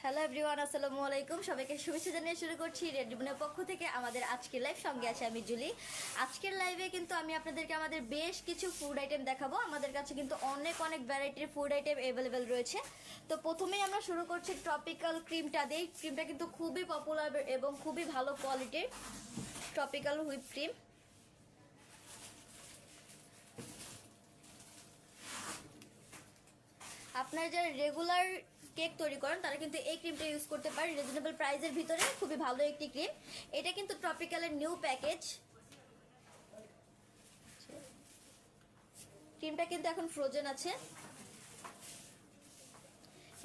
Hello everyone, আসসালামু আলাইকুম। সবাইকে শুভেচ্ছা জানিয়ে শুরু করছি রেড রিবনের পক্ষ থেকে আমাদের আজকের লাইভ। সঙ্গে আছে আমি জুলি। আজকের লাইভে কিন্তু আমি আপনাদেরকে আমাদের বেশ কিছু ফুড আইটেম দেখাবো। আমাদের কাছে কিন্তু অনেক অনেক ভ্যারাইটির ফুড আইটেম অ্যাভেলেবেল রয়েছে। তো প্রথমেই আমরা শুরু করছি ট্রপিক্যাল ক্রিমটা দিয়ে। ক্রিমটা কিন্তু খুবই পপুলার এবং খুবই ভালো কোয়ালিটির ট্রপিক্যাল হুইপ ক্রিম। আপনারা যারা রেগুলার কেক তৈরি করেন তারা কিন্তু এই ক্রিমটা ইউজ করতে পারেন রিজনেবল প্রাইসের ভিতরে। খুবই ভালো একটি ক্রিম। এটা কিন্তু ট্রপিক্যালের নিউ প্যাকেজ। ক্রিমটা কিন্তু এখন ফ্রোজেন আছে।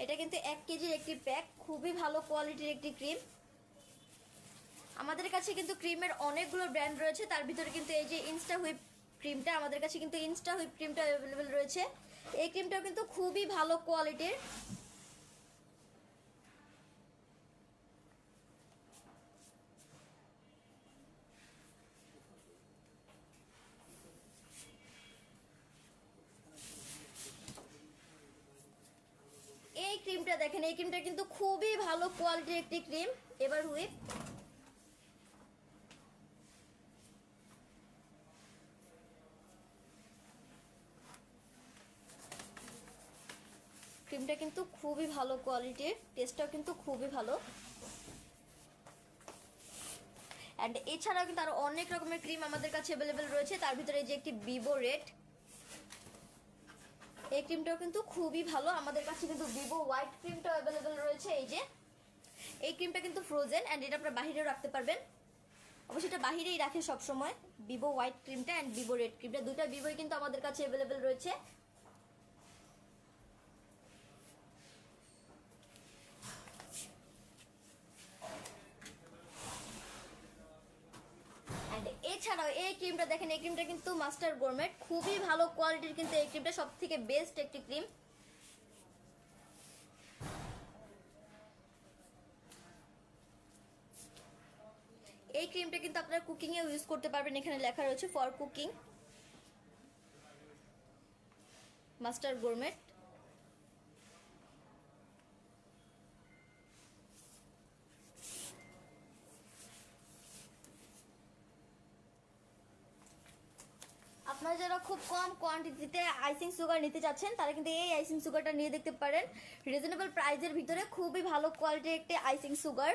এটা কিন্তু 1 কেজির একটি প্যাক। খুবই ভালো কোয়ালিটির একটি ক্রিম। আমাদের কাছে কিন্তু ক্রিমের অনেকগুলো ব্র্যান্ড রয়েছে। তার ভিতরে কিন্তু এই যে ইনস্টা হুইপ ক্রিমটা, আমাদের কাছে কিন্তু ইনস্টা হুইপ ক্রিমটা অ্যাভেলেবেল রয়েছে। এই ক্রিমটাও কিন্তু খুবই ভালো কোয়ালিটির। এই ক্রিমটা দেখেন, এই ক্রিমটা কিন্তু খুবই ভালো কোয়ালিটির একটি ক্রিম। এবার হুইপ ক্রিমটা কিন্তু খুবই ভালো কোয়ালিটির, টেস্টটাও কিন্তু খুবই ভালো। অ্যান্ড এছাড়াও কিন্তু আরো অনেক রকমের ক্রিম আমাদের কাছে অ্যাভেলেবেল রয়েছে। তার ভিতরে এই যে একটি ভিভো রেড, এই ক্রিমটাও কিন্তু খুবই ভালো। আমাদের কাছে কিন্তু ভিভো হোয়াইট ক্রিমটাও অ্যাভেলেবেল রয়েছে। এই যে এই ক্রিমটা কিন্তু ফ্রোজেন অ্যান্ড এটা আপনারা বাহিরেও রাখতে পারবেন। অবশ্যই এটা বাহিরেই রাখে সবসময়, ভিভো হোয়াইট ক্রিমটা অ্যান্ড ভিভো রেড ক্রিমটা। দুইটা ভিভোই কিন্তু আমাদের কাছে অ্যাভেলেবেল রয়েছে। এছাড়াও এই ক্রিমটা দেখেন, এই ক্রিমটা কিন্তু মাস্টার গোরমেট, খুবই ভালো কোয়ালিটির। কিন্তু এই ক্রিমটা সব থেকে বেস্ট একটি ক্রিম। এই ক্রিমটা কিন্তু আপনারা কুকিং এ ইউজ করতে পারবেন। এখানে লেখা রয়েছে ফর কুকিং, মাস্টার গোরমেট। আপনারা যারা খুব কম কোয়ান্টিটিতে আইসিং সুগার নিতে চাচ্ছেন তারা কিন্তু এই আইসিং সুগারটা নিয়ে দেখতে পারেন। রিজনেবল প্রাইসের ভিতরে খুবই ভালো কোয়ালিটির একটি আইসিং সুগার।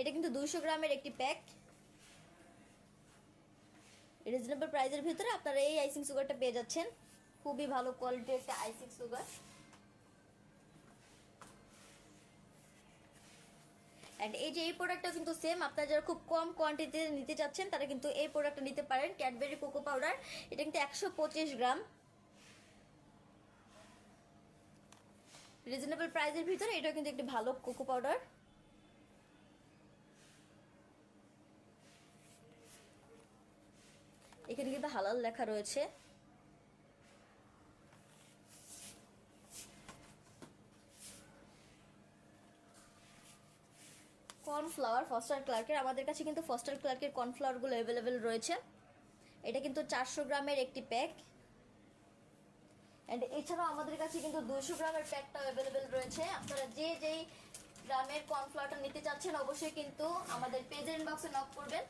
এটা কিন্তু 200 গ্রামের একটি প্যাক। রিজনেবল প্রাইসের ভিতরে আপনারা এই আইসিং সুগারটা পেয়ে যাচ্ছেন। খুবই ভালো কোয়ালিটির একটা আইসিং সুগার। এন্ড এই যে এই প্রোডাক্টটা কিন্তু সেম। আপনারা যারা খুব কম কোয়ান্টিটিতে নিতে চাচ্ছেন তারা কিন্তু এই প্রোডাক্টটা নিতে পারেন। ক্যাডবেরি কোকো পাউডার, এটা কিন্তু 125 গ্রাম। রিজনেবল প্রাইসের ভিতরে এটা কিন্তু একটি ভালো কোকো পাউডার। এখানে কিন্তু হালাল লেখা রয়েছে। কর্নফ্লাওয়ার ফস্টার ক্লার্কের, আমাদের কাছে কিন্তু ফস্টার ক্লার্কের কর্নফ্লাওয়ারগুলো অ্যাভেলেবেল রয়েছে। এটা কিন্তু 400 গ্রামের একটি প্যাক। এন্ড এছাড়াও আমাদের কাছে কিন্তু 200 গ্রামের প্যাকটাও অ্যাভেলেবেল রয়েছে। আপনারা যে যেই গ্রামের কর্নফ্লাওয়ারটা নিতে চাচ্ছেন অবশ্যই কিন্তু আমাদের পেজের ইনবক্সে নক করবেন।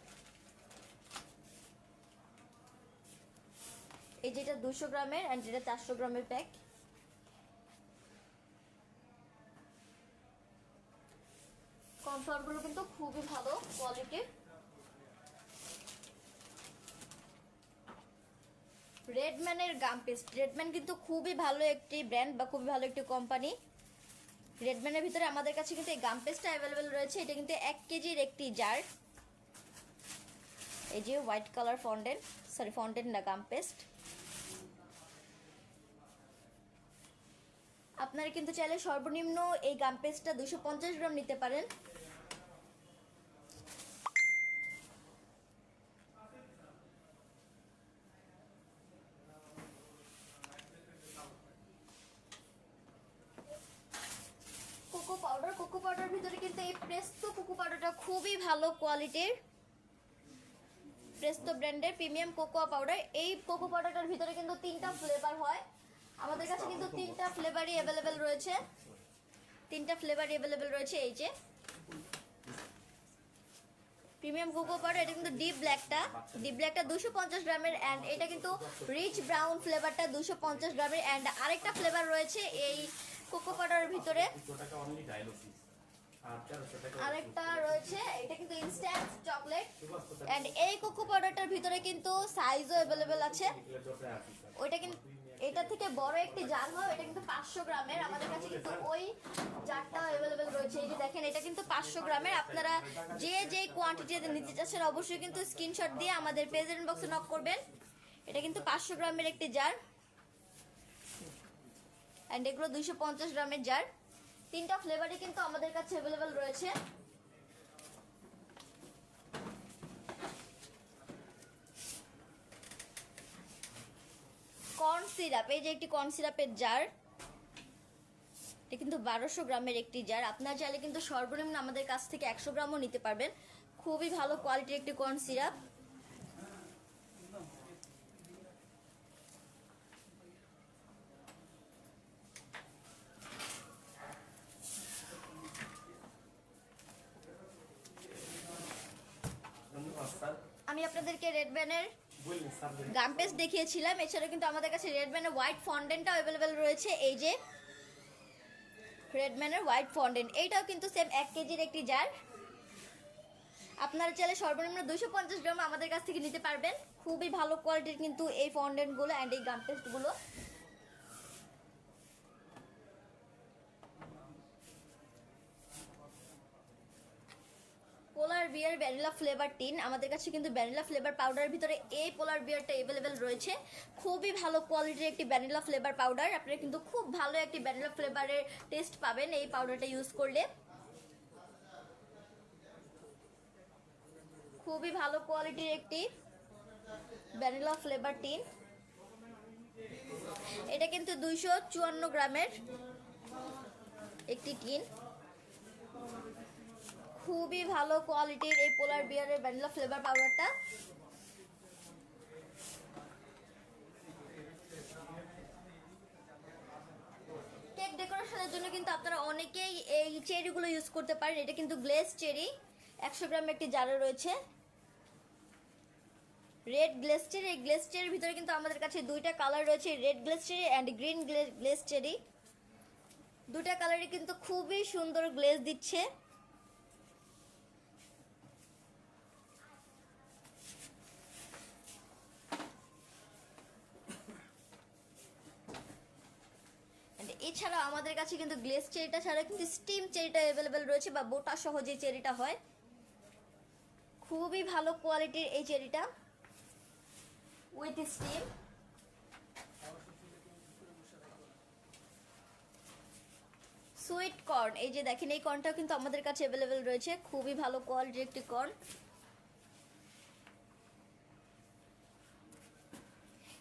এই যেটা 200 গ্রামের এন্ড যেটা 400 গ্রামের প্যাক। কর্নফ্লাওয়ারগুলো কিন্তু খুবই ভালো কোয়ালিটির। রেডম্যানের গাম পেস্ট, রেডম্যান কিন্তু খুবই ভালো একটি ব্র্যান্ড বা খুবই ভালো একটি কোম্পানি। রেডম্যানের ভিতরে আমাদের কাছে কিন্তু এই গাম পেস্টটা অ্যাভেলেবেল রয়েছে। এটা কিন্তু 1 কেজির একটি জার। এই যে white colour fondant, sorry fondant না, গাম পেস্ট। আপনারা কিন্তু চাইলে সর্বনিম্ন এই গাম পেস্টটা 250 গ্রাম নিতে পারেন। কোকো পাউডার, কোকো পাউডার ভিতরে কিন্তু এই প্রেস্তো কোকো পাউডারটা খুবই ভালো কোয়ালিটির। প্রেস্তো ব্র্যান্ডের প্রিমিয়াম কোকো পাউডার। এই কোকো পাউডারটার ভিতরে কিন্তু 3টা ফ্লেভার হয়। আমাদের কাছে কিন্তু তিনটা ফ্লেভারই অ্যাভেলেবেল রয়েছে, এই যে প্রিমিয়াম কোকো পাউডার। এটা কিন্তু ডিপ ব্ল্যাকটা 250 গ্রামের, অ্যান্ড এটা কিন্তু রিচ ব্রাউন ফ্লেভারটা 250 গ্রামের। অ্যান্ড আরেকটা ফ্লেভার রয়েছে এই কোকো পাউডারের ভিতরে, আরেকটা রয়েছে, এটা কিন্তু ইনস্ট্যান্ট চকলেট। অ্যান্ড এই কোকো পাউডারটার ভিতরে কিন্তু সাইজও অ্যাভেলেবেল আছে। ওইটা কিন্তু এটা থেকে বড় একটি জার হয়, এটা কিন্তু 500 গ্রামের। আমাদের কাছে কিন্তু ওই জারটা অ্যাভেলেবেল রয়েছে। এই যে দেখেন, এটা কিন্তু 500 গ্রামের। আপনারা যে কোয়ান্টিটিতে নিতে চাচ্ছেন অবশ্যই কিন্তু স্ক্রিনশট দিয়ে আমাদের পেজের ইনবক্সে নক করবেন। এটা কিন্তু 500 গ্রামের একটি জার, অ্যান্ড এগুলো 250 গ্রামের জার। তিনটা ফ্লেভারই কিন্তু আমাদের কাছে অ্যাভেলেবেল রয়েছে। কর্ন সিরাপ, এই যে একটি কর্ন সিরাপের জার, এটা কিন্তু 1200 গ্রামের একটি জার। আপনারা চাইলে কিন্তু সর্বনিম্ন আমাদের কাছ থেকে 100 গ্রামও নিতে পারবেন। খুবই ভালো কোয়ালিটির একটি কর্ন সিরাপ। আমি আপনাদেরকে রেড ব্যানের গাম পেস্ট দেখিয়েছিলাম, এছাড়া কিন্তু আমাদের কাছে রেড ব্যানের হোয়াইট ফন্ডেন্টটাও অ্যাভেলেবেল রয়েছে। এই যে রেড ব্যানের হোয়াইট ফন্ডেন্ট, এইটাও কিন্তু সেম 1 কেজির একটি জার। আপনারা চাইলে সর্বনিম্ন 250 গ্রাম আমাদের কাছ থেকে নিতে পারবেন। খুবই ভালো কোয়ালিটির কিন্তু এই ফন্ডেন্টগুলো অ্যান্ড এই গাম পেস্টগুলো। পোলার বিয়ার ভ্যানিলা ফ্লেভার টিন, আমাদের কাছে কিন্তু ভ্যানিলা ফ্লেভার পাউডারের ভিতরে এই পোলার বিয়ারটা অ্যাভেলেবেল রয়েছে। খুবই ভালো কোয়ালিটির একটি ভ্যানিলা ফ্লেভার পাউডার। আপনারা কিন্তু খুব ভালো একটি ভ্যানিলা ফ্লেভারের টেস্ট পাবেন এই পাউডারটা ইউজ করলে। খুবই ভালো কোয়ালিটির একটি ভ্যানিলা ফ্লেভার টিন। এটা কিন্তু 254 গ্রামের একটি টিন। খুবই ভালো কোয়ালিটির এই পোলার বিয়ারের ভ্যানিলা ফ্লেভার পাউডারটা। কেক ডেকোরেশনের জন্য কিন্তু আপনারা অনেকেই এই চেরিগুলো ইউজ করতে পারেন। এটা কিন্তু গ্লেজ চেরি, 100 গ্রামের একটি জারে রয়েছে। রেড গ্লেজ চেরি, এই গ্লেজ চেরির ভিতরে কিন্তু আমাদের কাছে দুইটা কালার রয়েছে, red glaze cherry and green glaze cherry. দুটা কালারই কিন্তু খুবই সুন্দর গ্লেজ দিচ্ছে। এছাড়াও আমাদের কাছে কিন্তু গ্লেজ চেরিটা ছাড়া কিন্তু স্টিম চেরিটা অ্যাভেলেবেল রয়েছে, বা বোটা সহ যে চেরিটা হয়। খুবই ভালো কোয়ালিটির এই চেরিটা উইথ স্টিম। সুইট কর্ন, এই যে দেখেন, এই কর্নটাও কিন্তু আমাদের কাছে অ্যাভেলেবেল রয়েছে। খুবই ভালো কোয়ালিটির একটি কর্ন।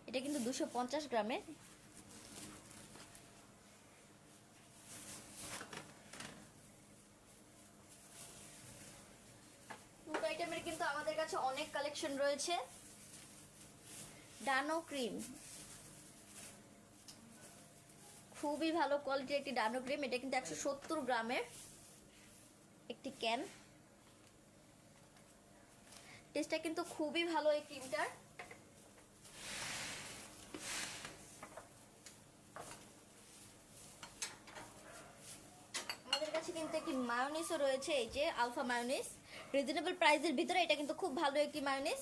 এটা কিন্তু 250 গ্রামের। ফুড আইটেমের কিন্তু আমাদের কাছে অনেক কালেকশন রয়েছে। ডানো ক্রিম, খুবই ভালো কোয়ালিটির একটি ডানো ক্রিম। এটা কিন্তু 170 গ্রামের একটি ক্যান। টেস্টটা কিন্তু খুবই ভালো এই ক্রিমটার। আমাদের কাছে কিন্তু একটি মায়োনিজও রয়েছে, এই যে আলফা মায়োনিজ, রিজনেবল প্রাইসের ভিতরে। এটা কিন্তু খুব ভালো একটি mayonnaise.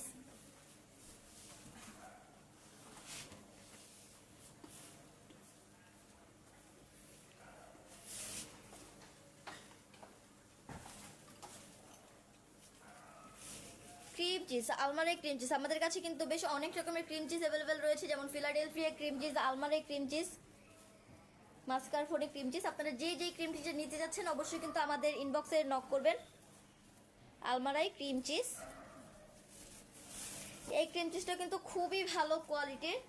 Cream cheese, Almarai cream cheese, আমাদের কাছে কিন্তু বেশ অনেক রকমের ক্রিম চিজ অ্যাভেলেবেল রয়েছে, যেমন Philadelphia cream cheese, Almarai cream cheese, mascarpone cream cheese. আপনারা যেই ক্রিম চিজ নিতে যাচ্ছেন অবশ্যই কিন্তু আমাদের ইনবক্সে নক করবেন। আলমারাই ক্রিম চিজ, এই ক্রিম চিজটা কিন্তু খুবই ভালো কোয়ালিটির।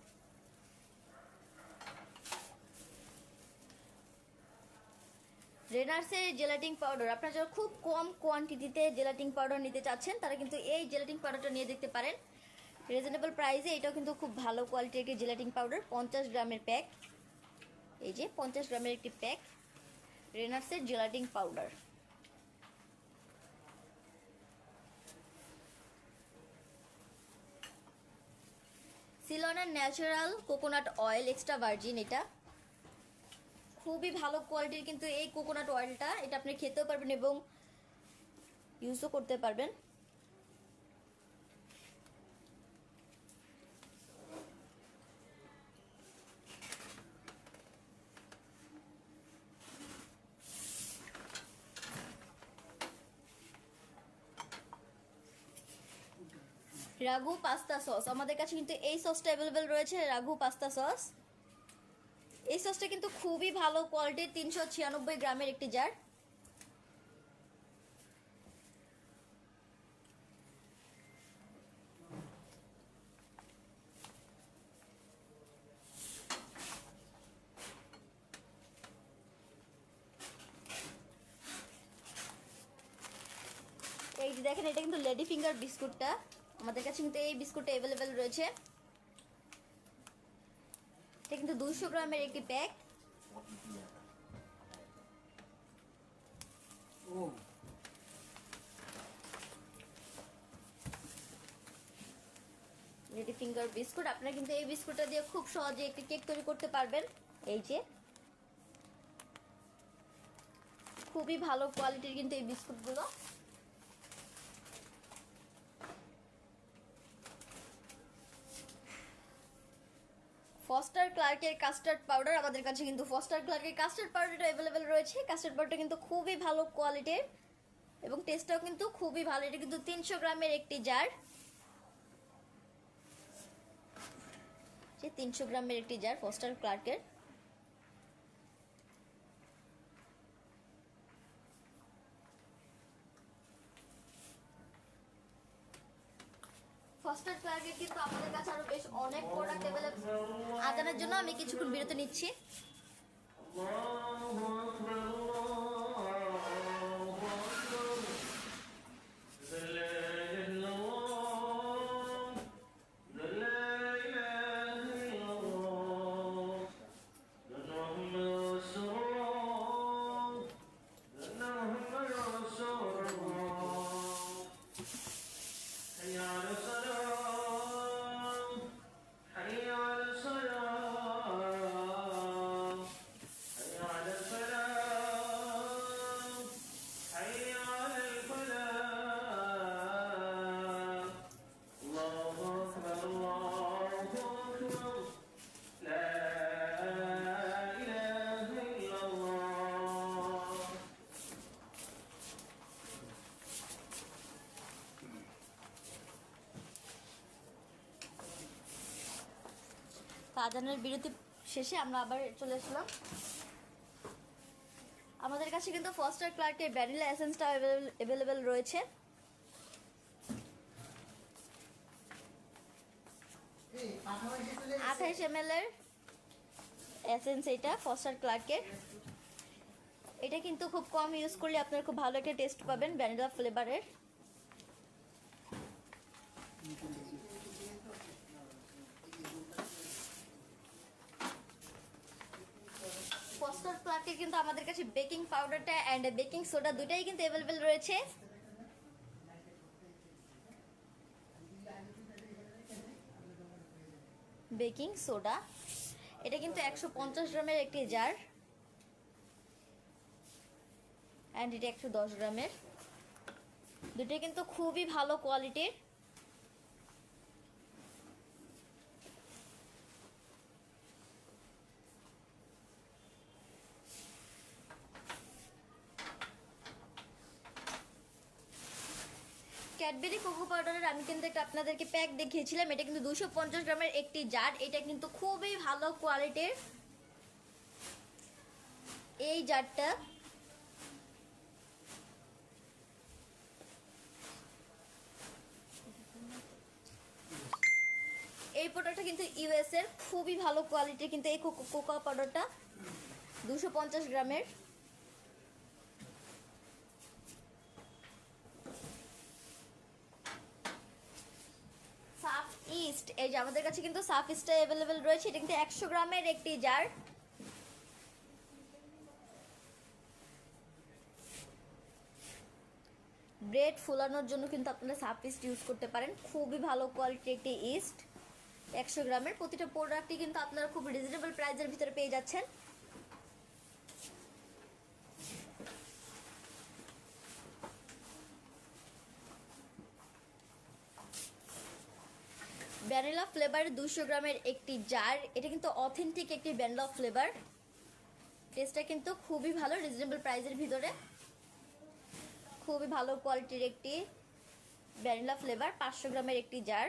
রেনার্সের জেলাটিং পাউডার, আপনারা যারা খুব কম কোয়ান্টিটিতে জেলাটিং পাউডার নিতে চাচ্ছেন তারা কিন্তু এই জেলাটিং পাউডারটা নিয়ে দেখতে পারেন। রিজনেবল প্রাইসে এটাও কিন্তু খুব ভালো কোয়ালিটির একটি জেলাটিং পাউডার, 50 গ্রামের প্যাক। এই যে 50 গ্রামের একটি প্যাক রেনার্সের জেলাটিন পাউডার। সিলনের natural coconut oil extra virgin, এটা খুবই ভালো কোয়ালিটির কিন্তু এই কোকোনাট অয়েলটা, এটা আপনি খেতেও পারবেন এবং ইউজও করতে পারবেন। রাগু পাস্তা সস, আমাদের কাছে কিন্তু এই সসটা অ্যাভেলেবেল রয়েছে, রাগু পাস্তা সস। এই সসটা কিন্তু খুবই ভালো কোয়ালিটির, 396 গ্রামের একটি জার। এই যে দেখেন, এটা কিন্তু লেডি ফিঙ্গার বিস্কুটটা, আমাদের কাছে কিন্তু এই বিস্কুটটা অ্যাভেলেবেল রয়েছে। এটা কিন্তু 200 গ্রামের একটি প্যাক। লেডি ফিঙ্গার বিস্কুট, আপনারা কিন্তু এই বিস্কুটটা দিয়ে খুব সহজে একটি কেক তৈরি করতে পারবেন। এই যে খুবই ভালো কোয়ালিটির কিন্তু এই বিস্কুটগুলো। ফস্টার ক্লার্কের কাস্টার্ড পাউডার, আমাদের কাছে কিন্তু ফস্টার ক্লার্কের কাস্টার্ড পাউডারটা অ্যাভেলেবেল রয়েছে। কাস্টার্ড পাউডারটা কিন্তু খুবই ভালো কোয়ালিটির এবং টেস্টটাও কিন্তু খুবই ভালো। এটা কিন্তু 300 গ্রামের একটি জার, 300 গ্রামের একটি জার ফস্টার ক্লার্কের। ফস্টার ক্লার্কের কিন্তু আমাদের কাছে আরো বেশ অনেক প্রোডাক্ট অ্যাভেলেবল। আদানের জন্য আমি কিছুক্ষণ বিরতি নিচ্ছি। আজানের বিরতি শেষে আমরা আবার চলে আসলাম। আমাদের কাছে কিন্তু ফস্টার ক্লার্কের ভ্যানিলা এসেন্সটা অ্যাভেলেবেল রয়েছে। আঠাইশ ml এর এসেন্স, এটা ফস্টার ক্লার্কের। এটা কিন্তু খুব কম ইউজ করলে আপনারা খুব ভালো একটা টেস্ট পাবেন ভ্যানিলা ফ্লেভারের। ফস্টার ক্লার্কে কিন্তু আমাদের কাছে বেকিং পাউডারটা এন্ড বেকিং সোডা দুটাই কিন্তু অ্যাভেলেবেল রয়েছে। বেকিং সোডা, এটা কিন্তু 150 গ্রামের একটি জার এন্ড এটা 110 গ্রামের। দুটোই কিন্তু খুবই ভালো কোয়ালিটির। ক্যাডবেরি কোকো পাউডারের আমি কিন্তু একটা আপনাদেরকে প্যাক দেখিয়েছিলাম, এটা কিন্তু 250 গ্রামের একটি জার। এটা কিন্তু খুবই ভালো কোয়ালিটির এই জারটা। এই প্রোডাক্টটা কিন্তু ইউএস এর, খুবই ভালো কোয়ালিটির কিন্তু এই কোকো পাউডারটা 250 গ্রামের। সাফ ইস্ট, এই যে আমাদের কাছে কিন্তু সাফ ইস্টটা অ্যাভেলেবেল রয়েছে। এটা কিন্তু 100 গ্রামের একটি জার। ব্রেড ফোলানোর জন্য কিন্তু আপনারা সাপ ইস্ট ইউজ করতে পারেন। খুবই ভালো কোয়ালিটির একটি ইস্ট, 100 গ্রামের। প্রতিটা প্রোডাক্টই কিন্তু আপনারা খুব রিজনেবল প্রাইসের ভিতরে পেয়ে যাচ্ছেন। ভ্যানিলা ফ্লেভার 200 গ্রামের একটি জার, এটা কিন্তু অথেন্টিক একটি ভ্যানিলা ফ্লেভার। টেস্টটা কিন্তু খুবই ভালো, রিজনেবল প্রাইসের ভিতরে খুবই ভালো কোয়ালিটির একটি ভ্যানিলা ফ্লেভার, 500 গ্রামের একটি জার।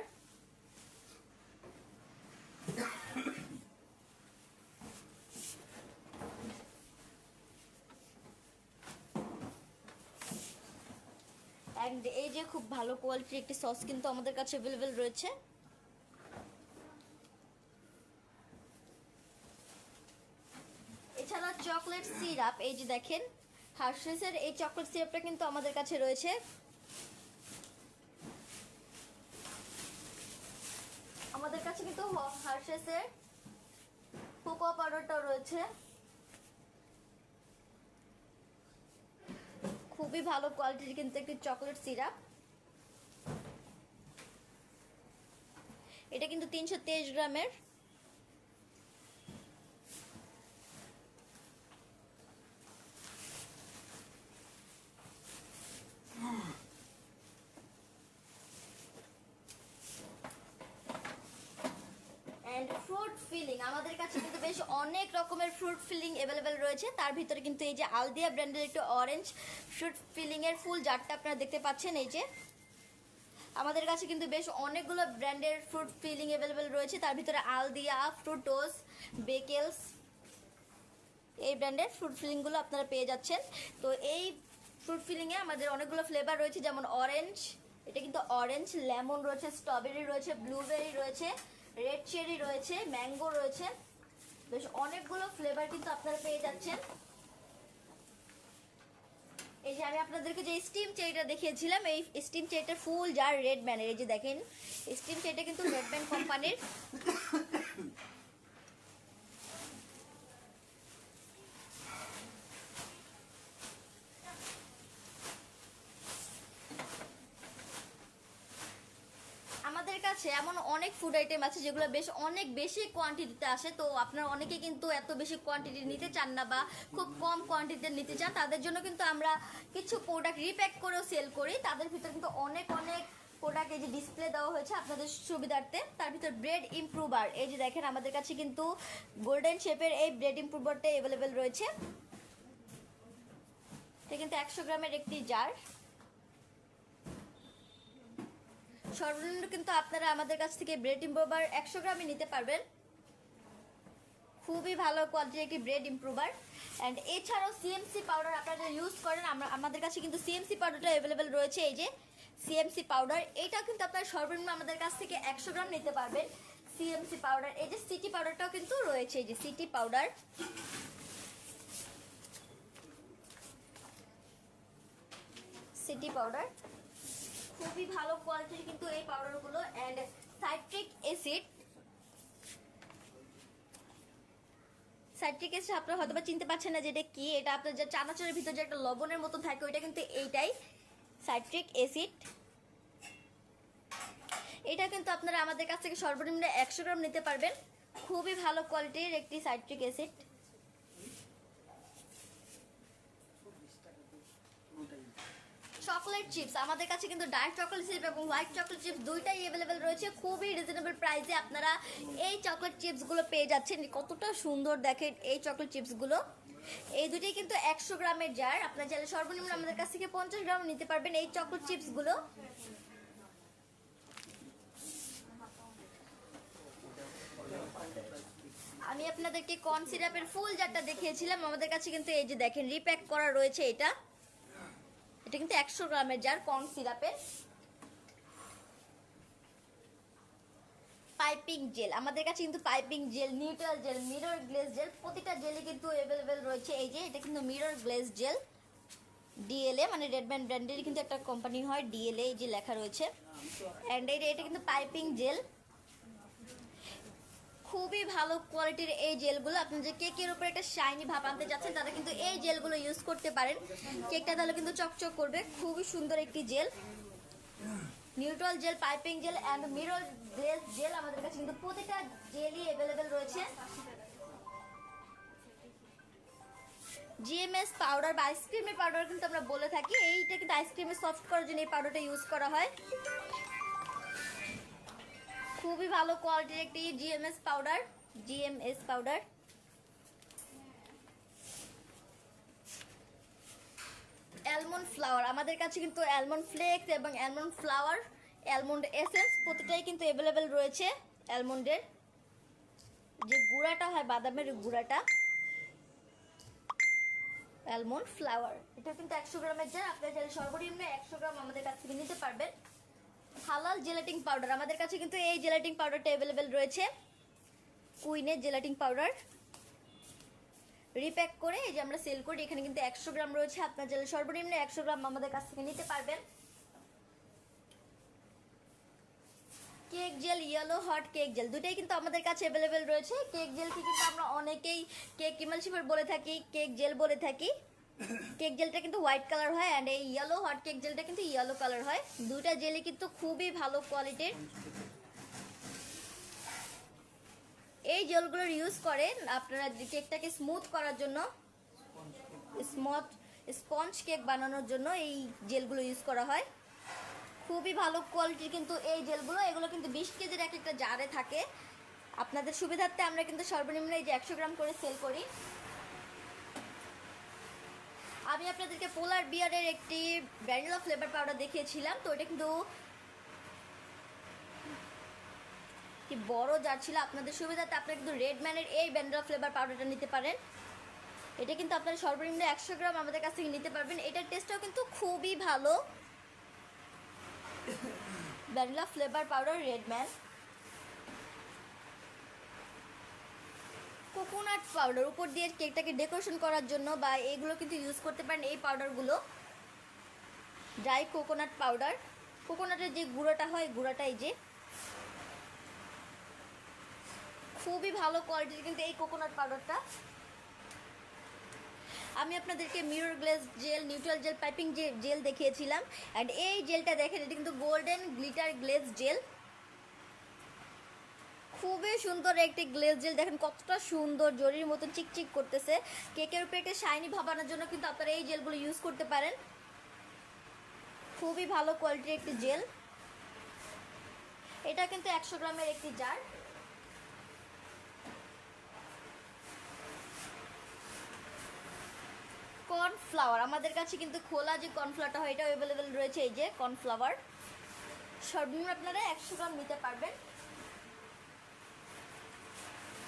অ্যান্ড এই যে খুব ভালো কোয়ালিটির একটি সস কিন্তু আমাদের কাছে অ্যাভেলেবেল রয়েছে। এছাড়া চকলেট সিরাপ, এই যে দেখেন হার্শেসের এই চকলেট সিরাপটা কিন্তু আমাদের কাছে রয়েছে। আমাদের কাছে কিন্তু হার্শেসের কোকো পাউডারটাও রয়েছে, খুবই ভালো কোয়ালিটির কিন্তু একটি চকলেট সিরাপ। এটা কিন্তু 323 গ্রামের। এন্ড ফ্রুট ফিলিং, আমাদের কাছে কিন্তু বেশ অনেক রকমের ফ্রুট ফিলিং অ্যাভেলেবেল রয়েছে। তার ভিতরে কিন্তু এই যে আলদিয়া ব্র্যান্ডের একটু অরেঞ্জ ফ্রুট ফিলিং এর ফুল জারটা আপনারা দেখতে পাচ্ছেন। এই যে আমাদের কাছে কিন্তু বেশ অনেকগুলো ব্র্যান্ডের ফ্রুট ফিলিং অ্যাভেলেবেল রয়েছে। তার ভিতরে আলদিয়া, ফ্রুটোস, বেকেলস, এই ব্র্যান্ডের ফ্রুট ফিলিংগুলো আপনারা পেয়ে যাচ্ছেন। তো এই ফ্রুট ফিলিংয়ে আমাদের অনেকগুলো ফ্লেভার রয়েছে, যেমন অরেঞ্জ, এটা কিন্তু অরেঞ্জ, লেমন রয়েছে, স্ট্রবেরি রয়েছে, ব্লুবেরি রয়েছে, রেড চেরি রয়েছে, ম্যাঙ্গো রয়েছে। বেশ অনেকগুলো ফ্লেভার কিন্তু আপনারা পেয়ে যাচ্ছেন। এই যে আমি আপনাদেরকে যে স্টিম চেরিটা দেখিয়েছিলাম, এই স্টিম চেরিটা ফুল জার রেড ব্যানের। এই যে দেখেন স্টিম চেরিটা কিন্তু রেড ব্যান কোম্পানির। আমাদের কাছে এমন অনেক ফুড আইটেম আছে যেগুলো বেশ অনেক বেশি কোয়ান্টিটিতে আসে। তো আপনারা অনেকে কিন্তু এত বেশি কোয়ান্টিটি নিতে চান না বা খুব কম কোয়ান্টিটিতে নিতে চান, তাদের জন্য কিন্তু আমরা কিছু প্রোডাক্ট রিপ্যাক করেও সেল করি। তাদের ভিতরে কিন্তু অনেক অনেক প্রোডাক্ট এই যে ডিসপ্লে দেওয়া হয়েছে আপনাদের সুবিধার্থে। তার ভিতর ব্রেড ইমপ্রুভার, এই যে দেখেন আমাদের কাছে কিন্তু গোল্ডেন শেপের এই ব্রেড ইমপ্রুভারটা অ্যাভেলেবেল রয়েছে। এটা কিন্তু 100 গ্রামের একটি জার। সর্বনিম্ন কিন্তু আপনারা আমাদের কাছ থেকে ব্রেড ইমপ্রুভার 100 গ্রামই নিতে পারবেন। খুবই ভালো কোয়ালিটির একটি ব্রেড ইমপ্রুভার। অ্যান্ড এছাড়াও সিএমসি পাউডার আপনারা ইউজ করেন, আমাদের কাছে কিন্তু সিএমসি পাউডারটা অ্যাভেলেবেল রয়েছে। এই যে সিএমসি পাউডার, এটা কিন্তু আপনারা সর্বনিম্ন আমাদের কাছ থেকে 100 গ্রাম নিতে পারবেন সিএমসি পাউডার। এই যে সিটি পাউডারটাও কিন্তু রয়েছে, এই যে সিটি পাউডার, সিটি পাউডার খুবই ভালো কোয়ালিটির কিন্তু এই পাউডারগুলো। And citric acid, citric acid আপনারা হয়তো বা চিনতে পারছেন না যে এটা কি। এটা আপনার যে চানাচুরের ভিতরে যে একটা লবণের মতো থাকে, ওইটা কিন্তু এইটাই সাইট্রিক অ্যাসিড। এটা কিন্তু আপনারা আমাদের কাছ থেকে সর্বনিম্ন 100 গ্রাম নিতে পারবেন। খুবই ভালো কোয়ালিটির একটি সাইট্রিক অ্যাসিড। চকলেট চিপস, আমাদের কাছে কিন্তু ডার্ক চকলেট চিপস এবং হোয়াইট চকলেট চিপস দুইটাই অ্যাভেলেবেল রয়েছে। খুবই রিজনেবল প্রাইসে আপনারা এই চকলেট চিপসগুলো পেয়ে যাচ্ছেন। কতটা সুন্দর দেখেন এই চকলেট চিপসগুলো। এই দুটোই কিন্তু 100 গ্রামের জার। আপনারা চাইলে সর্বনিম্ন আমাদের কাছ থেকে 50 গ্রাম নিতে পারবেন এই চকলেট চিপসগুলো। আমি আপনাদেরকে কর্ন সিরাপের ফুল জারটা দেখিয়েছিলাম, আমাদের কাছে কিন্তু এই যে দেখেন রিপ্যাক করা রয়েছে। এটা কিন্তু 100 গ্রামের জার কর্ন সিরাপের। পাইপিং জেল, আমাদের কাছে কিন্তু piping gel, neutral gel, mirror glaze gel, প্রতিটা জেলই কিন্তু অ্যাভেলেবেল রয়েছে। এই যে এটা কিন্তু মিরর গ্লেজ জেল, ডিএলএ মানে রেডম্যান ব্র্যান্ডের কিন্তু একটা কোম্পানি হয়, ডিএলএ এই যে লেখা রয়েছে। অ্যান্ড এটা কিন্তু পাইপিং জেল, খুবই ভালো কোয়ালিটির এই জেলগুলো। আপনি যে কেকের উপরে একটা শাইনি ভাব আনতে যাচ্ছেন তারা কিন্তু এই জেলগুলো ইউজ করতে পারেন। কেকটা তাহলে কিন্তু চকচক করবে। খুবই সুন্দর একটি gel, neutral gel, piping gel and mirror glaze gel. আমাদের কাছে কিন্তু প্রতিটা জেলই অ্যাভেলেবেল রয়েছে। জিএমএস পাউডার বা আইসক্রিমের পাউডার কিন্তু আমরা বলে থাকি, এইটা কিন্তু আইসক্রিমে সফট করার জন্য এই পাউডারটা ইউজ করা হয়। খুবই ভালো কোয়ালিটির একটি GMS powder, GMS powder. Almond flower, আমাদের কাছে কিন্তু অ্যালমন্ড ফ্লেক্স এবং অ্যালমন্ড ফ্লাওয়ার, অ্যালমন্ড এসেন্স প্রতিটাই কিন্তু অ্যাভেলেবেল রয়েছে। অ্যালমন্ডের যে গুঁড়াটা হয়, বাদামের গুঁড়াটা, অ্যালমন্ড ফ্লাওয়ার, এটা কিন্তু 100 গ্রামের জার। আপনারা চাইলে সর্বনিম্ন 100 গ্রাম আমাদের কাছ থেকে নিতে পারবেন। হালাল জেলাটিং পাউডার, আমাদের কাছে কিন্তু এই জেলাটিং পাউডারটা অ্যাভেলেবেল রয়েছে। কুইনের জেলাটিং পাউডার রিপ্যাক করে এই যে আমরা সেল করি, এখানে কিন্তু 100 গ্রাম রয়েছে। আপনার চাইলে সর্বনিম্ন 100 গ্রাম আমাদের কাছ থেকে নিতে পারবেন। Cake jail, yellow hot cake jail, দুটাই কিন্তু আমাদের কাছে অ্যাভেলেবেল রয়েছে। কেক জেলকে কিন্তু আমরা অনেকেই কেক ইমালশিপার বলে থাকি, কেক জেল বলে থাকি। কেক জেলটা কিন্তু হোয়াইট কালার হয় অ্যান্ড এই ইয়েলো হট কেক জেলটা কিন্তু ইয়েলো কালার হয়। দুটা জেলই কিন্তু খুবই ভালো কোয়ালিটির। এই জেলগুলোর ইউজ করেন আপনারা কেকটাকে স্মুথ করার জন্য, স্পঞ্জ কেক বানানোর জন্য এই জেলগুলো ইউজ করা হয়। খুবই ভালো কোয়ালিটির কিন্তু এই জেলগুলো, এগুলো কিন্তু 20 কেজির একটা জারে থাকে। আপনাদের সুবিধার্থে আমরা কিন্তু সর্বনিম্ন এই যে 100 গ্রাম করে সেল করি। আমি আপনাদেরকে পোলার বিয়ারের একটি ভ্যানিলা ফ্লেভার পাউডার দেখিয়েছিলাম, তো এটা কিন্তু কি বড় জার ছিল। আপনাদের সুবিধাতে আপনারা কিন্তু রেডম্যানের এই ভ্যানিলা ফ্লেভার পাউডারটা নিতে পারেন। এটা কিন্তু আপনারা সর্বনিম্ন 100 গ্রাম আমাদের কাছ থেকে নিতে পারবেন। এটার টেস্টটাও কিন্তু খুবই ভালো। Vanilla flavour powder Redman. Coconut powder, উপর দিয়ে কেকটাকে ডেকোরেশন করার জন্য বা এগুলো কিন্তু ইউজ করতে পারেন এই পাউডারগুলো। ড্রাই কোকোনাট পাউডার, কোকোনাটের যে গুঁড়োটা হয়, গুঁড়োটা এই যে খুবই ভালো কোয়ালিটির কিন্তু এই কোকোনাট পাউডারটা। আমি আপনাদেরকে mirror glaze gel, neutral gel, piping gel দেখিয়েছিলাম অ্যান্ড এই জেলটা দেখেন, এটা কিন্তু গোল্ডেন গ্লিটার গ্লেজ জেল। খুবই সুন্দর একটি গ্লেজ জেল, দেখেন কতটা সুন্দর, জরির মতো চিকচিক করতেছে। কেকের উপরে একটা শাইনি ভাব আনার জন্য কিন্তু আপনারা এই জেলগুলো ইউজ করতে পারেন। খুবই ভালো কোয়ালিটির একটি জেল। এটা কিন্তু 100 গ্রামের একটি জার। কর্নফ্লাওয়ার, আমাদের কাছে কিন্তু খোলা যে কর্নফ্লাওয়ারটা হয় এটাও অ্যাভেলেবেল রয়েছে। এই যে কর্নফ্লাওয়ার সর্বনিম্ন আপনারা 100 গ্রাম নিতে পারবেন।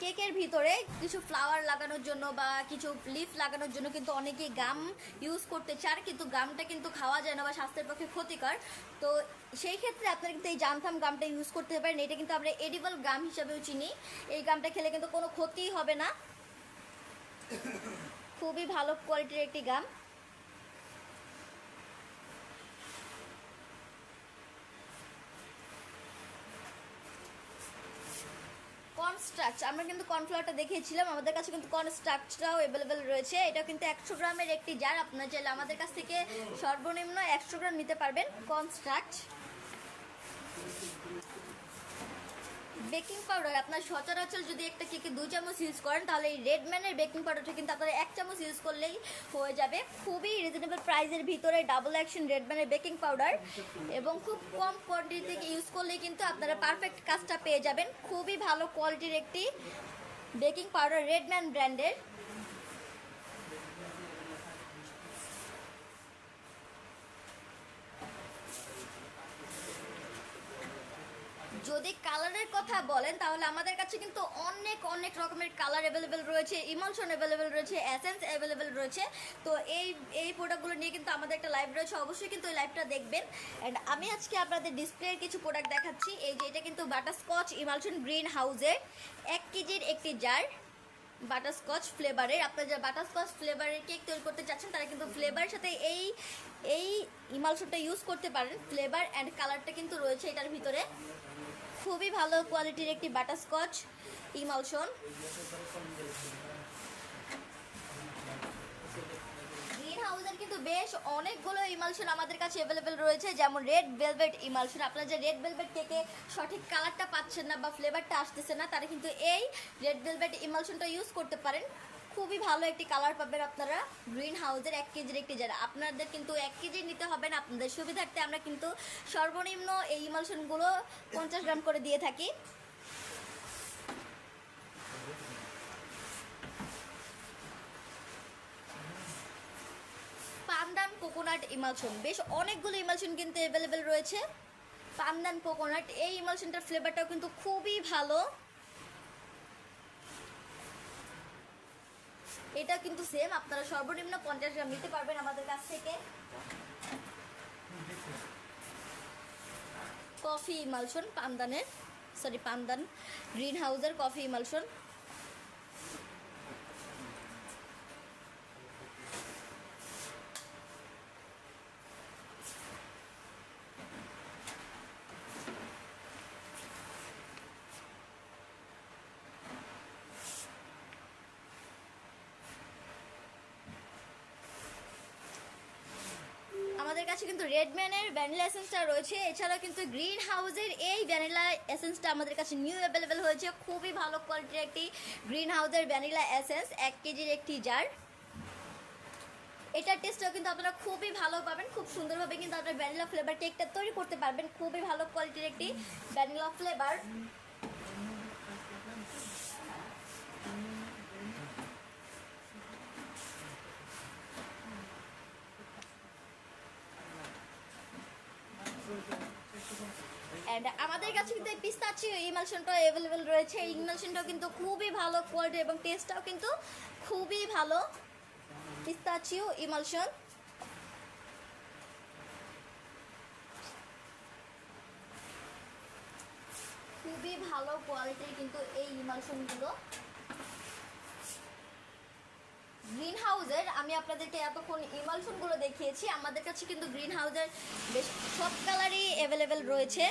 কেকের ভিতরে কিছু ফ্লাওয়ার লাগানোর জন্য বা কিছু লিফ লাগানোর জন্য কিন্তু অনেকেই গাম ইউজ করতে চান, কিন্তু গামটা কিন্তু খাওয়া যায় না বা স্বাস্থ্যের পক্ষে ক্ষতিকর। তো সেই ক্ষেত্রে আপনারা কিন্তু এই জামথাম গামটা ইউজ করতে পারেন। এটা কিন্তু আমরা এডিবল গাম হিসাবেও চিনি। এই গামটা খেলে কিন্তু কোনো ক্ষতি হবে না। খুবই ভালো কোয়ালিটির একটি গাম। কর্নস্টার্চ, আমরা কিন্তু কর্নফ্লাওয়ারটা দেখিয়েছিলাম, আমাদের কাছে কিন্তু কর্নস্টার্চটাও অ্যাভেলেবেল রয়েছে। এটা কিন্তু 100 গ্রামের একটি জার। আপনারা চাইলে আমাদের কাছ থেকে সর্বনিম্ন 100 গ্রাম নিতে পারবেন কর্নস্টার্চ। বেকিং পাউডার, আপনার সচরাচর যদি একটা কেকে 2 চামচ ইউজ করেন তাহলে এই রেডম্যানের বেকিং পাউডারটা কিন্তু আপনারা 1 চামচ ইউজ করলেই হয়ে যাবে। খুবই রিজনেবল প্রাইসের ভিতরে ডাবল অ্যাকশন রেডম্যানের বেকিং পাউডার, এবং খুব কম কোয়ান্টিটি থেকে ইউজ করলেই কিন্তু আপনারা পারফেক্ট কাজটা পেয়ে যাবেন। খুবই ভালো কোয়ালিটির একটি বেকিং পাউডার রেডম্যান ব্র্যান্ডের। যদি কালারের কথা বলেন তাহলে আমাদের কাছে কিন্তু অনেক অনেক রকমের কালার অ্যাভেলেবেল রয়েছে, ইমালশন অ্যাভেলেবেল রয়েছে, এসেন্স অ্যাভেলেবেল রয়েছে। তো এই প্রোডাক্টগুলো নিয়ে কিন্তু আমাদের একটা লাইভ রয়েছে, অবশ্যই কিন্তু ওই লাইভটা দেখবেন। অ্যান্ড আমি আজকে আপনাদের ডিসপ্লের কিছু প্রোডাক্ট দেখাচ্ছি। এই যে এটা কিন্তু বাটারস্কচ ইমালশন গ্রিন হাউসের 1 কেজির একটি জার, বাটারস্কচ ফ্লেভারের। আপনারা যারা বাটারস্কচ ফ্লেভারের কেক তৈরি করতে চাচ্ছেন তারা কিন্তু ফ্লেভারের সাথে এই ইমালশনটা ইউজ করতে পারেন। ফ্লেভার অ্যান্ড কালারটা কিন্তু রয়েছে এটার ভিতরে। খুবই ভালো কোয়ালিটির একটি বাটারস্কচ ইমালশন। গ্রিন হাউসের কিন্তু বেশ অনেকগুলো ইমালশন আমাদের কাছে অ্যাভেলেবেল রয়েছে, যেমন রেড ভেলভেট ইমালশন। আপনারা যে রেড ভেলভেট কেকে সঠিক কালারটা পাচ্ছেন না বা ফ্লেভারটা আসতেছে না, তারা কিন্তু এই রেড ভেলভেট ইমালশনটা ইউজ করতে পারেন। খুবই ভালো একটি কালার পাবেন আপনারা গ্রিন হাউসের 1 কেজির একটি জার। আপনাদের কিন্তু 1 কেজি নিতে হবে না, আপনাদের সুবিধার্থে আমরা কিন্তু সর্বনিম্ন এই ইমালশনগুলো 50 গ্রাম করে দিয়ে থাকি। পান্দান কোকোনাট ইমালশন, বেশ অনেকগুলো ইমালশন কিন্তু অ্যাভেলেবেল রয়েছে। পান্দান কোকোনাট, এই ইমালশনটার ফ্লেভারটাও কিন্তু খুবই ভালো। এটা কিন্তু সেম, আপনারা সর্বনিম্ন 50 গ্রাম নিতে পারবেন আমাদের কাছ থেকে। কফি ইমালশন পান্দানের, পান্দান গ্রিন হাউসের কফি ইমালশন। আমাদের কাছে কিন্তু রেডম্যানের ভ্যানিলা এসেন্সটা রয়েছে, এছাড়াও কিন্তু গ্রিন হাউসের এই ভ্যানিলা এসেন্সটা আমাদের কাছে নিউ অ্যাভেলেবেল হয়েছে। খুবই ভালো কোয়ালিটির একটি গ্রিন হাউসের ভ্যানিলা এসেন্স, 1 কেজির একটি জার। এটার টেস্টটাও কিন্তু আপনারা খুবই ভালো পাবেন, খুব সুন্দরভাবে কিন্তু আপনারা ভ্যানিলা ফ্লেভার কেকটা তৈরি করতে পারবেন। খুবই ভালো কোয়ালিটির একটি ভ্যানিলা ফ্লেভার। এন্ড আমাদের কাছে কিন্তু এই পিস্তাচিও ইমালশনটা অ্যাভেলেবেল রয়েছে। এই ইমালশনটাও কিন্তু খুবই ভালো কোয়ালিটি এবং টেস্টটাও কিন্তু খুবই ভালো। পিস্তাচিও ইমালশন, খুবই ভালো কোয়ালিটির কিন্তু এই ইমালশনগুলো। গ্রিন হাউসের আমি আপনাদেরকে এতক্ষণ ইমালশনগুলো দেখিয়েছি, আমাদের কাছে কিন্তু গ্রিন হাউসের বেশ সব কালারই অ্যাভেলেবেল রয়েছে।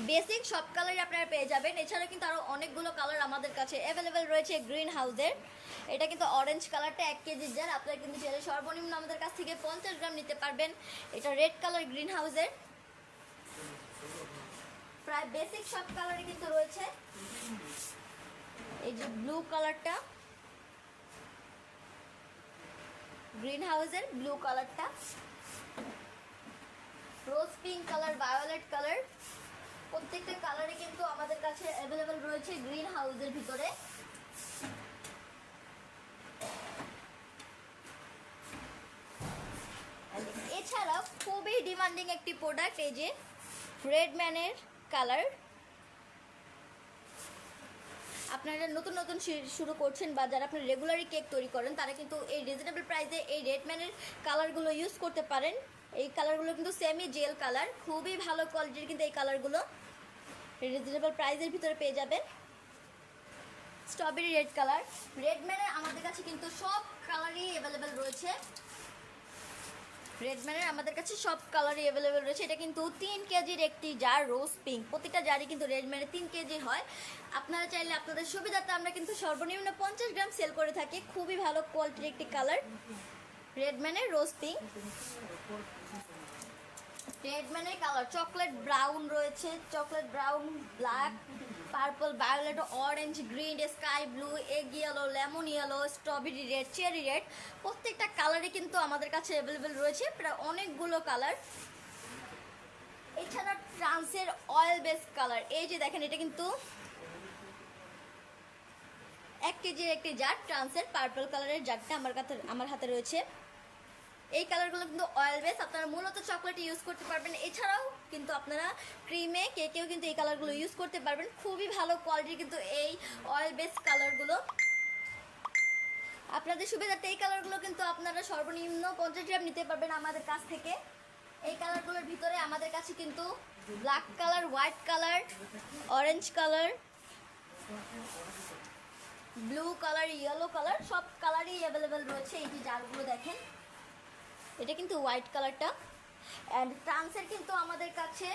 বেসিক সব কালারই আপনারা পেয়ে যাবেন। এছাড়া কিন্তু আরও অনেকগুলো কালার আমাদের কাছে অ্যাভেলেবেল রয়েছে গ্রিন হাউসের। এটা কিন্তু অরেঞ্জ কালারটা 1 কেজির জার, আপনারা কিন্তু চাইলে সর্বনিম্ন আমাদের কাছ থেকে 50 গ্রাম নিতে পারবেন। এটা রেড কালার গ্রিন হাউসের। প্রায় বেসিক সব কালারই কিন্তু রয়েছে। এই যে ব্লু কালারটা, গ্রিন হাউসের ব্লু কালারটা, rose pink colour, violet colour, প্রত্যেকটা কালারে কিন্তু আমাদের কাছে অ্যাভেলেবেল রয়েছে গ্রিন হাউসের ভিতরে। এছাড়াও খুবই ডিমান্ডিং একটি প্রোডাক্ট এই যে রেডম্যানের কালার। আপনারা নতুন নতুন শুরু করছেন বা যারা আপনারা রেগুলারই কেক তৈরি করেন, তারা কিন্তু এই রিজনেবল প্রাইসে এই রেডম্যানের কালারগুলো ইউজ করতে পারেন। এই কালারগুলো কিন্তু সেমি জেল কালার, খুবই ভালো কোয়ালিটির কিন্তু এই কালারগুলো রিজনেবল প্রাইসের ভিতরে পেয়ে যাবেন। স্ট্রবেরি রেড কালার, রেডম্যানের আমাদের কাছে কিন্তু সব কালারই অ্যাভেলেবেল রয়েছে। রেডম্যানের আমাদের কাছে সব কালারই অ্যাভেলেবেল রয়েছে। এটা কিন্তু 3 কেজির একটি জার রোজ পিঙ্ক, প্রতিটা জারই কিন্তু রেডম্যানের 3 কেজি হয়। আপনারা চাইলে আপনাদের সুবিধাতে আমরা কিন্তু সর্বনিম্ন 50 গ্রাম সেল করে থাকি। খুবই ভালো কোয়ালিটির একটি কালার রেডম্যানের রোজ পিঙ্ক। রেডম্যানের কালার চকলেট ব্রাউন রয়েছে, chocolate brown, black, purple, violet, orange, green, sky blue, egg yellow, lemon yellow, strawberry red, cherry red, প্রত্যেকটা কালারই কিন্তু আমাদের কাছে অ্যাভেলেবেল রয়েছে, প্রায় অনেকগুলো কালার। এছাড়া ট্রান্সের অয়েল বেস কালার, এই যে দেখেন এটা কিন্তু 1 কেজির একটি জার, ট্রান্সের পার্পল কালারের জারটা আমার হাতে রয়েছে। এই কালারগুলো কিন্তু অয়েল বেস, আপনারা মূলত চকলেট ইউজ করতে পারবেন। এছাড়াও কিন্তু আপনারা ক্রিমে, কেকেও কিন্তু এই কালারগুলো ইউজ করতে পারবেন। খুবই ভালো কোয়ালিটির কিন্তু এই অয়েল বেস কালারগুলো। আপনাদের সুবিধার্থে এই কালারগুলো কিন্তু আপনারা সর্বনিম্ন 50 গ্রাম নিতে পারবেন আমাদের কাছ থেকে। এই কালারগুলোর ভিতরে আমাদের কাছে কিন্তু black colour, white colour, orange colour, blue colour, yellow colour, সব কালারই অ্যাভেলেবেল রয়েছে। এই যে জারগুলো দেখেন, এটা কিন্তু হোয়াইট কালারটা। অ্যান্ড ট্রান্সের কিন্তু আমাদের কাছে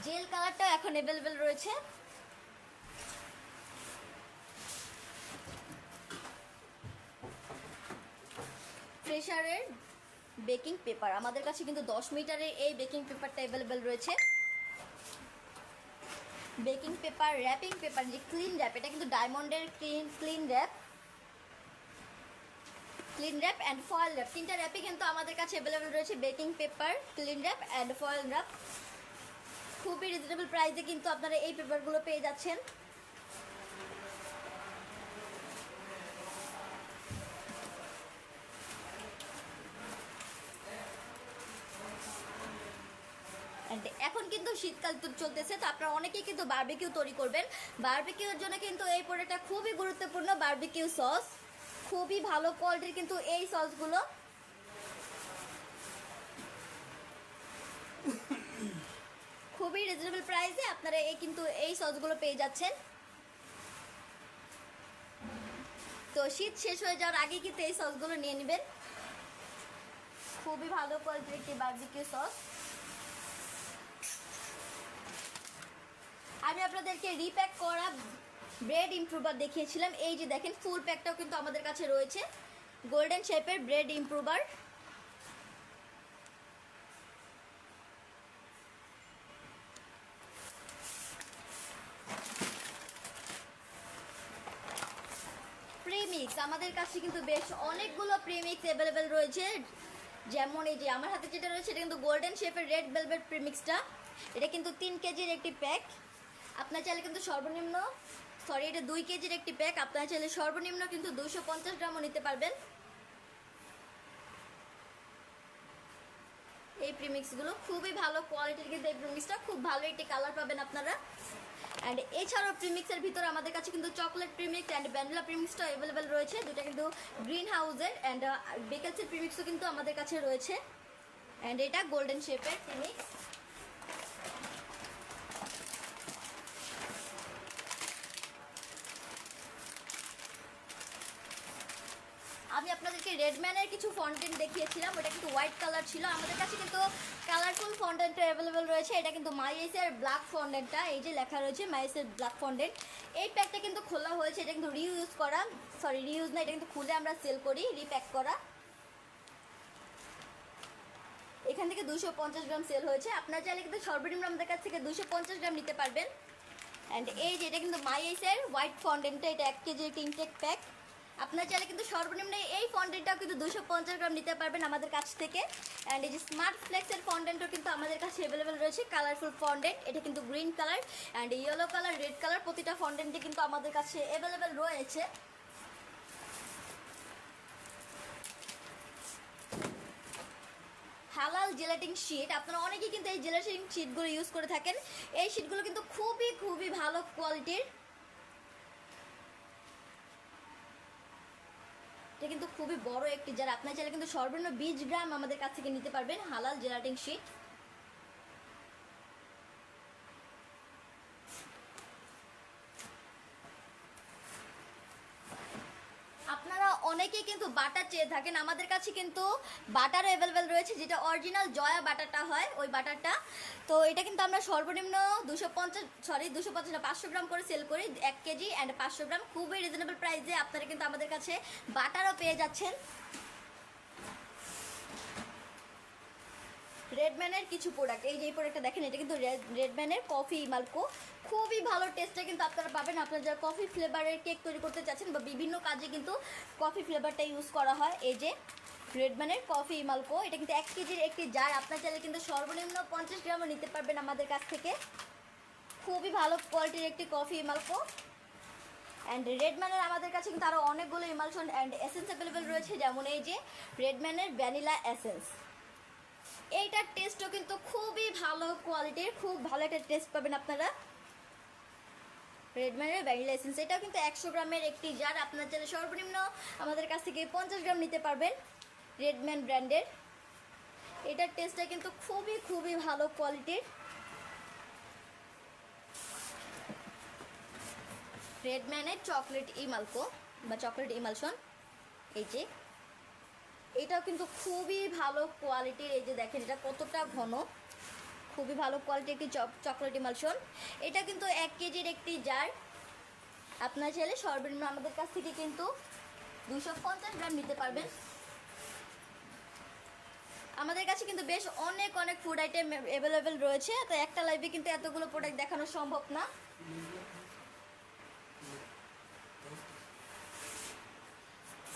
জেল কালারটা এখন অ্যাভেলেবেল রয়েছে। ফ্রেশারের বেকিং পেপার, আমাদের কাছে কিন্তু 10 মিটারের এই বেকিং পেপারটা অ্যাভেলেবেল রয়েছে। বেকিং পেপার, র্যাপিং পেপার, যে ক্লিন র্যাপ, এটা কিন্তু ডায়মন্ডের clean wrap and foil wrap, তিনটা র্যাপই কিন্তু আমাদের কাছে অ্যাভেলেবেল রয়েছে। Baking paper, clean wrap and foil wrap, খুবই রিজনেবল প্রাইসে কিন্তু আপনারা এই পেপারগুলো পেয়ে যাচ্ছেন। এখন কিন্তু শীতকাল তো চলতেছে, তো আপনারা অনেকেই কিন্তু বারবিকিউ তৈরি করবেন। বারবিকিউর জন্য কিন্তু এই প্রোডাক্টটা খুবই গুরুত্বপূর্ণ। বারবিকিউ সস, খুবই ভালো কোয়ালিটির কিন্তু এই সসগুলো, খুবই রিজনেবল প্রাইসে আপনারা এই সসগুলো পেয়ে যাচ্ছেন। তো শীত শেষ হয়ে যাওয়ার আগে কিন্তু এই সসগুলো নিয়ে নেবেন। খুবই ভালো কোয়ালিটির একটি বারবিকিউ সস। আমি আপনাদেরকে রিপ্যাক করা ব্রেড ইমপ্রুভার দেখিয়েছিলাম, এই যে দেখেন ফুল প্যাকটাও কিন্তু আমাদের কাছে রয়েছে, গোল্ডেন শেপের ব্রেড ইমপ্রুভার। প্রিমিক্স, আমাদের কাছে কিন্তু বেশ অনেকগুলো প্রিমিক্স অ্যাভেলেবেল রয়েছে। যেমন এই যে আমার হাতে যেটা রয়েছে, এটা কিন্তু গোল্ডেন শেপের রেড ভেলভেট প্রিমিক্সটা। এটা কিন্তু 3 কেজির একটি প্যাক। আপনার চাইলে কিন্তু সর্বনিম্ন, এটা 2 কেজির একটি প্যাক, আপনার চাইলে সর্বনিম্ন কিন্তু 250 গ্রামও নিতে পারবেন। এই প্রিমিক্সগুলো খুবই ভালো কোয়ালিটির, কিন্তু এই প্রিমিক্সটা খুব ভালো একটি কালার পাবেন আপনারা। অ্যান্ড এছাড়াও প্রিমিক্সের ভিতরে আমাদের কাছে কিন্তু চকলেট প্রিমিক্স অ্যান্ড ভ্যানিলা প্রিমিক্সটা অ্যাভেলেবেল রয়েছে, দুটা কিন্তু গ্রিন হাউসের। অ্যান্ড বেকেলসের প্রিমিক্সও কিন্তু আমাদের কাছে রয়েছে। অ্যান্ড এটা গোল্ডেন শেপের প্রিমিক্স। আমি আপনাদেরকে রেডম্যানের কিছু ফন্টেন্ট দেখিয়েছিলাম, ওটা কিন্তু হোয়াইট কালার ছিল। আমাদের কাছে কিন্তু কালারফুল ফন্টেন্টটা অ্যাভেলেবেল রয়েছে। এটা কিন্তু মাইএসের ব্ল্যাক ফন্টেন্টটা, এই যে লেখা রয়েছে মাইএসের ব্ল্যাক ফন্টেন্ট। এই প্যাকটা কিন্তু খোলা হয়েছে, এটা কিন্তু রিউজ করা, রিউজ না, এটা কিন্তু খুলে আমরা সেল করি, রিপ্যাক করা। এখান থেকে 250 গ্রাম সেল হয়েছে। আপনার চাইলে কিন্তু সর্বনিম্ন আমাদের কাছ থেকে 250 গ্রাম নিতে পারবেন। অ্যান্ড এই যে এটা কিন্তু মাইএসের হোয়াইট ফন্টেন্টটা, এটা 1 কেজির একটি ইনটেক প্যাক। আপনার চাইলে কিন্তু সর্বনিম্ন এই ফন্টেন্টটাও কিন্তু 250 গ্রাম নিতে পারবেন আমাদের কাছ থেকে। অ্যান্ড এই যে স্মার্ট ফ্লেক্সের ফন্টেন্টও কিন্তু আমাদের কাছে অ্যাভেলেবেল রয়েছে, কালারফুল ফন্টেন্ট। এটা কিন্তু green colour and yellow colour, red colour, প্রতিটা ফন্টেন্টে কিন্তু আমাদের কাছে অ্যাভেলেবেল রয়েছে। হালাল জেলাটিং শিট, আপনারা অনেকেই কিন্তু এই জেলাটিং শিটগুলো ইউজ করে থাকেন। এই শিটগুলো কিন্তু খুবই ভালো কোয়ালিটির। এটা কিন্তু খুবই বড় একটি জার, আপনার চাইলে কিন্তু সর্বনিম্ন 20 গ্রাম আমাদের কাছ থেকে নিতে পারবেন হালাল জেলাটিং শিট। আপনারা অনেকেই কিন্তু বাটার চেয়ে থাকেন, আমাদের কাছে কিন্তু বাটার অ্যাভেলেবেল রয়েছে, যেটা অরিজিনাল জয়া বাটারটা হয়, ওই বাটারটা। তো এটা কিন্তু আমরা সর্বনিম্ন 250 না 500 গ্রাম করে সেল করি, 1 কেজি অ্যান্ড 500 গ্রাম, খুবই রিজনেবল প্রাইসে আপনারা কিন্তু আমাদের কাছে বাটারও পেয়ে যাচ্ছেন। রেডম্যানের কিছু প্রোডাক্ট, এই যে এই প্রোডাক্টটা দেখেন, এটা কিন্তু রেডম্যানের কফি মালকো, খুবই ভালো টেস্টে কিন্তু আপনারা পাবেন। আপনারা যারা কফি ফ্লেভারের কেক তৈরি করতে চাচ্ছেন বা বিভিন্ন কাজে কিন্তু কফি ফ্লেভারটা ইউজ করা হয়, এই যে রেডম্যানের কফি মালকো, এটা কিন্তু 1 কেজির একটি জার। আপনার চাইলে কিন্তু সর্বনিম্ন 50 গ্রামও নিতে পারবেন আমাদের কাছ থেকে। খুবই ভালো কোয়ালিটির একটি কফি মালকো। অ্যান্ড রেডম্যানের আমাদের কাছে কিন্তু আরও অনেকগুলো ইমালশন অ্যান্ড এসেন্স অ্যাভেলেবেল রয়েছে, যেমন এই যে রেডম্যানের ভ্যানিলা এসেন্স। এইটার টেস্টও কিন্তু খুবই ভালো কোয়ালিটির, খুব ভালো একটা টেস্ট পাবেন আপনারা। রেডম্যানের ভ্যানিলা এসেন্স, এটাও কিন্তু 100 গ্রামের একটি জার। আপনার চাইলে সর্বনিম্ন আমাদের কাছ থেকে 50 গ্রাম নিতে পারবেন রেডম্যান ব্র্যান্ডের। এটার টেস্টটা কিন্তু খুবই ভালো কোয়ালিটির। রেডম্যানের চকলেট ইমালকো বা চকলেট ইমালশন, এই যে এটাও কিন্তু খুবই ভালো কোয়ালিটির। এই যে দেখেন এটা কতটা ঘন, খুবই ভালো কোয়ালিটির একটি চকলেট ইমালশন। এটা কিন্তু 1 কেজির একটি জার। আপনার চাইলে সর্বনিম্ন আমাদের কাছ থেকে কিন্তু 250 গ্রাম নিতে পারবেন। আমাদের কাছে কিন্তু বেশ অনেক অনেক ফুড আইটেম অ্যাভেলেবেল রয়েছে, তো একটা লাইভে কিন্তু এতগুলো প্রোডাক্ট দেখানো সম্ভব না।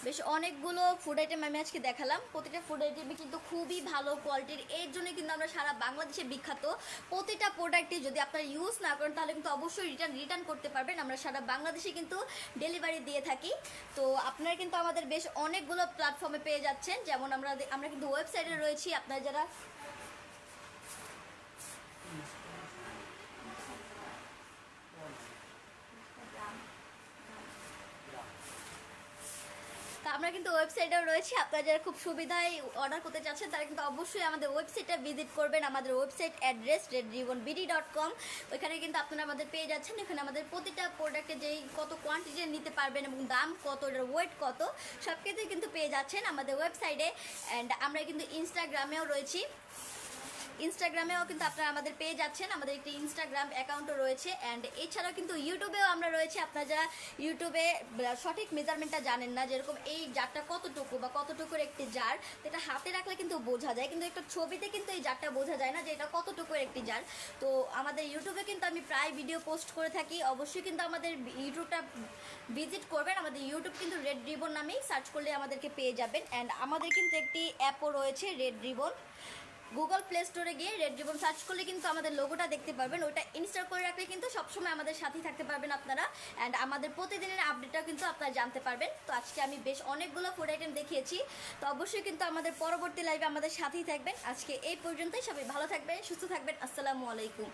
বেশ অনেকগুলো ফুড আইটেম আমি আজকে দেখালাম, প্রতিটা ফুড আইটেমই কিন্তু খুবই ভালো কোয়ালিটির, এর জন্য কিন্তু আমরা সারা বাংলাদেশে বিখ্যাত। প্রতিটা প্রোডাক্টই যদি আপনারা ইউজ না করেন তাহলে কিন্তু অবশ্যই রিটার্ন করতে পারবেন, আমরা সারা বাংলাদেশে কিন্তু ডেলিভারি দিয়ে থাকি। তো আপনারা কিন্তু আমাদের বেশ অনেকগুলো প্ল্যাটফর্মে পেয়ে যাচ্ছেন, যেমন আমরা কিন্তু ওয়েবসাইটে রয়েছি, আপনারা যারা তা আমরা কিন্তু ওয়েবসাইটেও রয়েছি, আপনারা যারা খুব সুবিধায় অর্ডার করতে চাচ্ছেন তারা কিন্তু অবশ্যই আমাদের ওয়েবসাইটটা ভিজিট করবেন। আমাদের ওয়েবসাইট অ্যাড্রেস redribbonbd.com, ওইখানে কিন্তু আপনারা আমাদের পেয়ে যাচ্ছেন। এখানে আমাদের প্রতিটা প্রোডাক্টে যেই কত কোয়ান্টিটি নিতে পারবেন এবং দাম কত, এটার ওয়েট কত, সব কিছুই কিন্তু পেয়ে যাচ্ছেন আমাদের ওয়েবসাইটে। অ্যান্ড আমরা কিন্তু ইনস্টাগ্রামেও রয়েছি, ইনস্টাগ্রামেও কিন্তু আপনারা আমাদের পেয়ে যাচ্ছেন, আমাদের একটি ইনস্টাগ্রাম অ্যাকাউন্টও রয়েছে। অ্যান্ড এছাড়াও কিন্তু ইউটিউবেও আমরা রয়েছে। আপনারা যারা ইউটিউবে সঠিক মেজারমেন্টটা জানেন না, যেরকম এই জারটা কতটুকু বা কতটুকুর একটি জার, এটা হাতে রাখলে কিন্তু বোঝা যায়, কিন্তু একটা ছবিতে কিন্তু এই জারটা বোঝা যায় না যে এটা কতটুকুর একটি জার। তো আমাদের ইউটিউবে কিন্তু আমি প্রায় ভিডিও পোস্ট করে থাকি, অবশ্যই কিন্তু আমাদের ইউটিউবটা ভিজিট করবেন। আমাদের ইউটিউব কিন্তু রেড রিবন নামেই সার্চ করলে আমাদেরকে পেয়ে যাবেন। অ্যান্ড আমাদের কিন্তু একটি অ্যাপও রয়েছে রেড রিবন, গুগল প্লে স্টোরে গিয়ে রেড রিবন সার্চ করলে কিন্তু আমাদের লোগোটা দেখতে পারবেন, ওটা ইনস্টল করে রাখলে কিন্তু সবসময় আমাদের সাথেই থাকতে পারবেন আপনারা। অ্যান্ড আমাদের প্রতিদিনের আপডেটটা কিন্তু আপনারা জানতে পারবেন। তো আজকে আমি বেশ অনেকগুলো ফুড আইটেম দেখিয়েছি, তো অবশ্যই কিন্তু আমাদের পরবর্তী লাইভে আমাদের সাথেই থাকবেন। আজকে এই পর্যন্তই, সবাই ভালো থাকবেন, সুস্থ থাকবেন, আসসালামু আলাইকুম।